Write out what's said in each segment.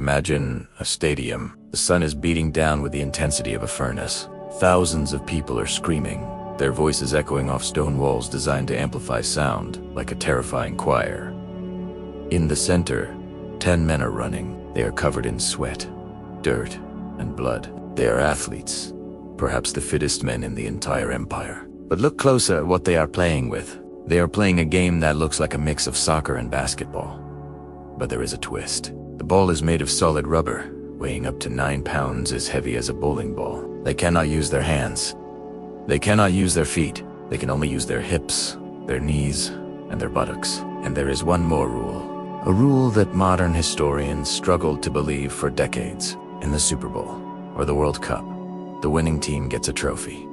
Imagine a stadium. The sun is beating down with the intensity of a furnace. Thousands of people are screaming, their voices echoing off stone walls designed to amplify sound like a terrifying choir. In the center, 10 men are running. They are covered in sweat, dirt, and blood. They are athletes, perhaps the fittest men in the entire empire. But look closer at what they are playing with. They are playing a game that looks like a mix of soccer and basketball. But there is a twist. The ball is made of solid rubber, weighing up to 9 pounds, as heavy as a bowling ball. They cannot use their hands. They cannot use their feet. They can only use their hips, their knees, and their buttocks. And there is one more rule. A rule that modern historians struggled to believe for decades. In the Super Bowl, or the World Cup, the winning team gets a trophy.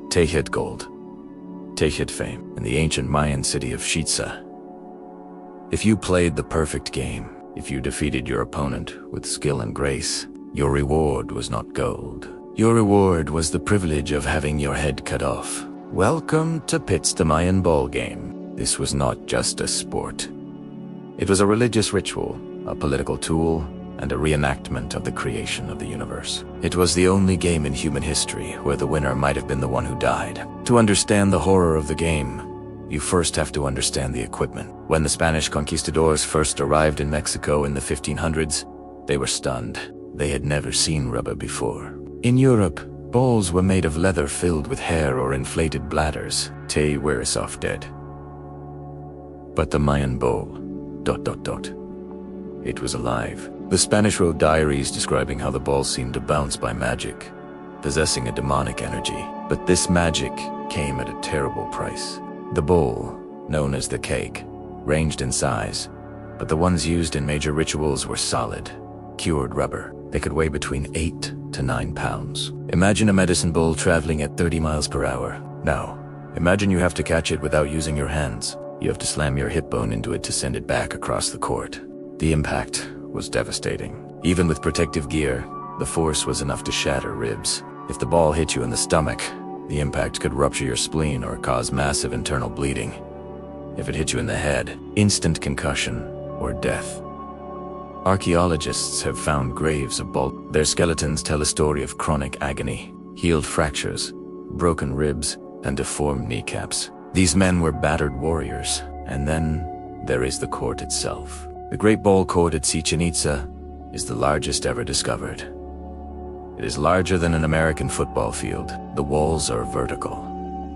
Tehit gold. Tehit fame. In the ancient Mayan city of Chichen. If you played the perfect game, if you defeated your opponent with skill and grace, your reward was not gold. Your reward was the privilege of having your head cut off. Welcome to the Mayan Ball Game. This was not just a sport. It was a religious ritual, a political tool, and a reenactment of the creation of the universe. It was the only game in human history where the winner might have been the one who died. To understand the horror of the game, you first have to understand the equipment. When the Spanish conquistadors first arrived in Mexico in the 1500s, they were stunned. They had never seen rubber before. In Europe, balls were made of leather filled with hair or inflated bladders. Te were soft dead. But the Mayan bowl, ... It was alive. The Spanish wrote diaries describing how the ball seemed to bounce by magic, possessing a demonic energy. But this magic came at a terrible price. The bowl, known as the cake, ranged in size, but the ones used in major rituals were solid, cured rubber. They could weigh between 8 to 9 pounds. Imagine a medicine bowl traveling at 30 miles per hour. Now, imagine you have to catch it without using your hands. You have to slam your hip bone into it to send it back across the court. The impact was devastating. Even with protective gear, the force was enough to shatter ribs. If the ball hit you in the stomach, the impact could rupture your spleen or cause massive internal bleeding. If it hit you in the head, instant concussion or death. Archaeologists have found graves of ball. Their skeletons tell a story of chronic agony, healed fractures, broken ribs, and deformed kneecaps. These men were battered warriors. And then there is the court itself. The Great Ball Court at Chichen Itza is the largest ever discovered. It is larger than an American football field. The walls are vertical,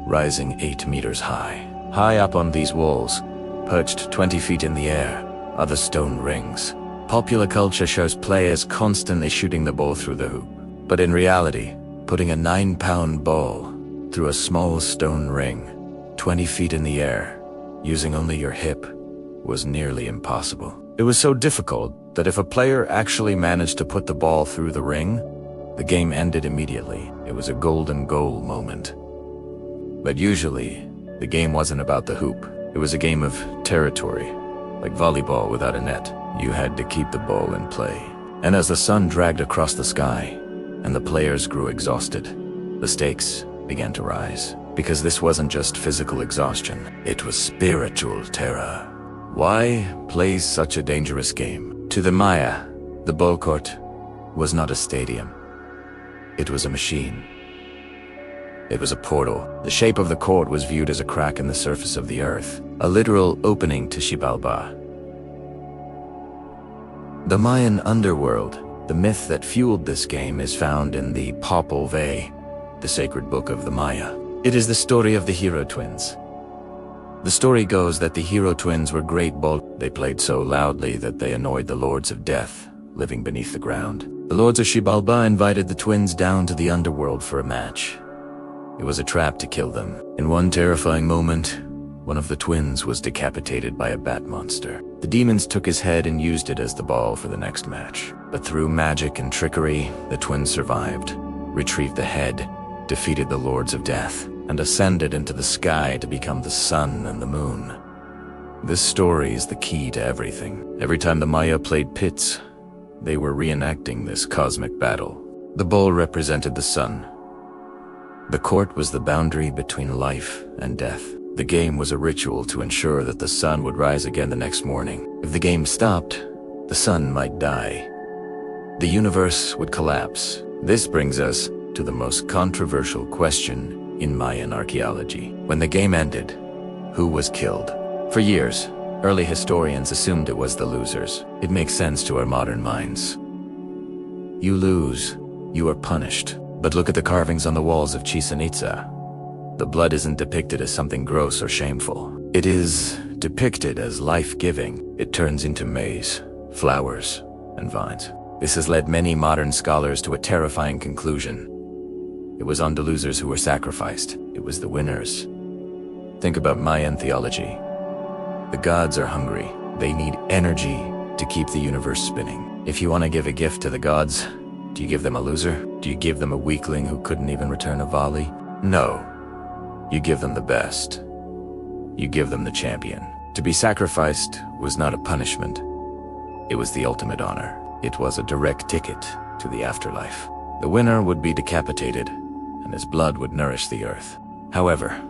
rising 8 meters high. High up on these walls, perched 20 feet in the air, are the stone rings. Popular culture shows players constantly shooting the ball through the hoop. But in reality, putting a 9-pound ball through a small stone ring, 20 feet in the air, using only your hip, was nearly impossible. It was so difficult that if a player actually managed to put the ball through the ring, the game ended immediately. It was a golden goal moment. But usually, the game wasn't about the hoop. It was a game of territory, like volleyball without a net. You had to keep the ball in play. And as the sun dragged across the sky, and the players grew exhausted, the stakes began to rise. Because this wasn't just physical exhaustion, it was spiritual terror. Why play such a dangerous game? To the Maya, the ball court was not a stadium. It was a machine. It was a portal. The shape of the court was viewed as a crack in the surface of the earth, a literal opening to Xibalba. The Mayan underworld, the myth that fueled this game, is found in the Popol Vuh, the sacred book of the Maya. It is the story of the hero twins. The story goes that the hero twins were great ball. They played so loudly that they annoyed the lords of death, living beneath the ground. The lords of Xibalba invited the twins down to the underworld for a match. It was a trap to kill them. In one terrifying moment, one of the twins was decapitated by a bat monster. The demons took his head and used it as the ball for the next match. But through magic and trickery, the twins survived, retrieved the head, defeated the lords of death, and ascended into the sky to become the sun and the moon. This story is the key to everything. Every time the Maya played pits, they were reenacting this cosmic battle. The ball represented the sun. The court was the boundary between life and death. The game was a ritual to ensure that the sun would rise again the next morning. If the game stopped, the sun might die. the universe would collapse. This brings us to the most controversial question in Mayan archaeology. When the game ended, who was killed? For years, early historians assumed it was the losers. It makes sense to our modern minds. You lose, you are punished. But look at the carvings on the walls of Chichen Itza. The blood isn't depicted as something gross or shameful. It is depicted as life-giving. It turns into maize, flowers, and vines. This has led many modern scholars to a terrifying conclusion. It was on the losers who were sacrificed. It was the winners. Think about Mayan theology. The gods are hungry. They need energy to keep the universe spinning. If you want to give a gift to the gods, do you give them a loser? Do you give them a weakling who couldn't even return a volley? No. You give them the best. You give them the champion. To be sacrificed was not a punishment. It was the ultimate honor. It was a direct ticket to the afterlife. The winner would be decapitated, and his blood would nourish the earth. However,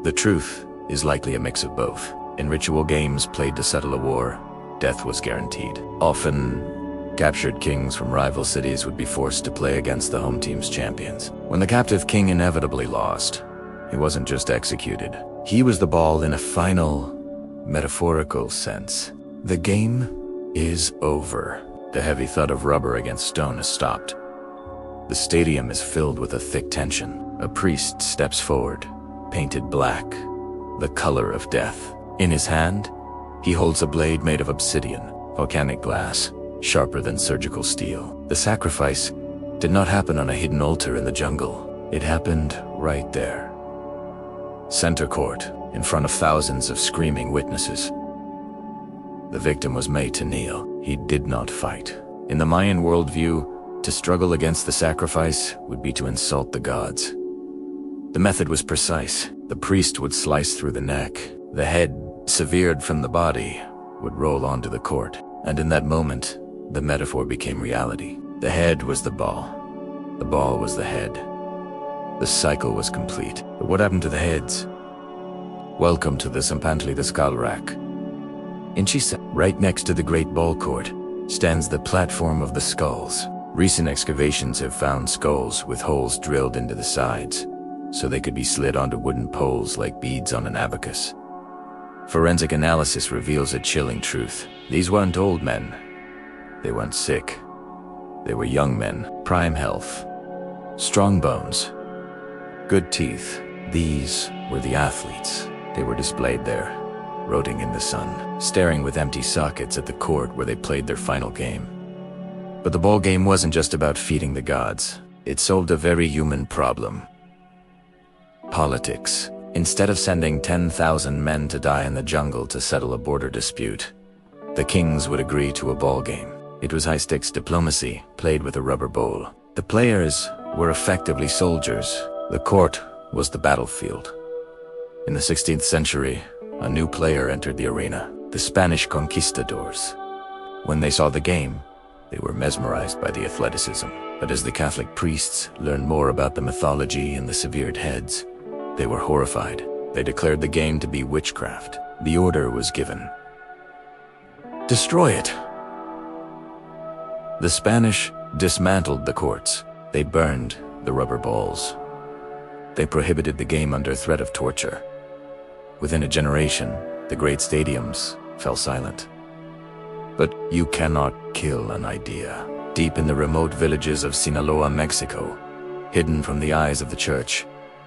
the truth is likely a mix of both. In ritual games played to settle a war, death was guaranteed. Often, captured kings from rival cities would be forced to play against the home team's champions. When the captive king inevitably lost, he wasn't just executed. He was the ball in a final, metaphorical sense. The game is over. The heavy thud of rubber against stone has stopped. The stadium is filled with a thick tension. A priest steps forward, painted black, the color of death. In his hand, he holds a blade made of obsidian, volcanic glass, sharper than surgical steel. The sacrifice did not happen on a hidden altar in the jungle. It happened right there. Center court, in front of thousands of screaming witnesses. The victim was made to kneel. He did not fight. In the Mayan worldview, to struggle against the sacrifice would be to insult the gods. The method was precise. The priest would slice through the neck. The head, severed from the body, would roll onto the court. And in that moment, the metaphor became reality. The head was the ball. The ball was the head. The cycle was complete. But what happened to the heads? Welcome to the Sampantli the Skull Rack. In Chichen, right next to the Great Ball Court, stands the platform of the skulls. Recent excavations have found skulls with holes drilled into the sides, so they could be slid onto wooden poles like beads on an abacus. Forensic analysis reveals a chilling truth. These weren't old men. They weren't sick. They were young men, prime health, strong bones, good teeth. These were the athletes. They were displayed there, rotting in the sun, staring with empty sockets at the court where they played their final game. But the ball game wasn't just about feeding the gods. It solved a very human problem. Politics. Instead of sending 10,000 men to die in the jungle to settle a border dispute, the kings would agree to a ball game. It was high-stakes diplomacy, played with a rubber bowl. The players were effectively soldiers. The court was the battlefield. In the 16th century, a new player entered the arena, the Spanish conquistadors. When they saw the game, they were mesmerized by the athleticism. But as the Catholic priests learned more about the mythology and the severed heads, they were horrified. They declared the game to be witchcraft. The order was given: destroy it. The Spanish dismantled the courts. They burned the rubber balls. They prohibited the game under threat of torture. Within a generation, the great stadiums fell silent. But you cannot kill an idea. Deep in the remote villages of Sinaloa, Mexico, hidden from the eyes of the church,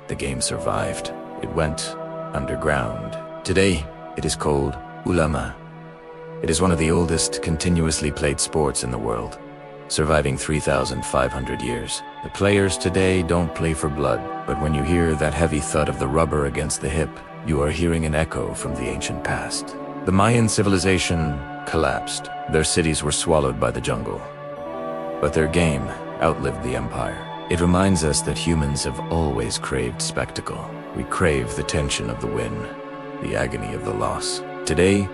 the game survived. It went underground. Today, it is called ulama. It is one of the oldest continuously played sports in the world, surviving 3,500 years. The players today don't play for blood, but when you hear that heavy thud of the rubber against the hip, you are hearing an echo from the ancient past. The Mayan civilization collapsed. Their cities were swallowed by the jungle. But their game outlived the empire. It reminds us that humans have always craved spectacle. We crave the tension of the win, the agony of the loss. Today,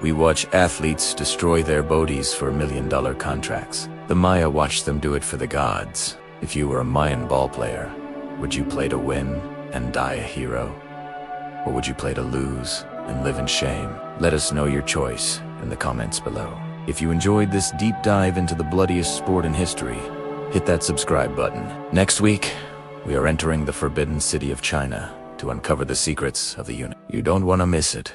we watch athletes destroy their bodies for $1 million contracts. The Maya watched them do it for the gods. If you were a Mayan ball player, would you play to win and die a hero? Or would you play to lose and live in shame? Let us know your choice in the comments below. If you enjoyed this deep dive into the bloodiest sport in history, hit that subscribe button. Next week, we are entering the forbidden city of China to uncover the secrets of the universe. You don't want to miss it.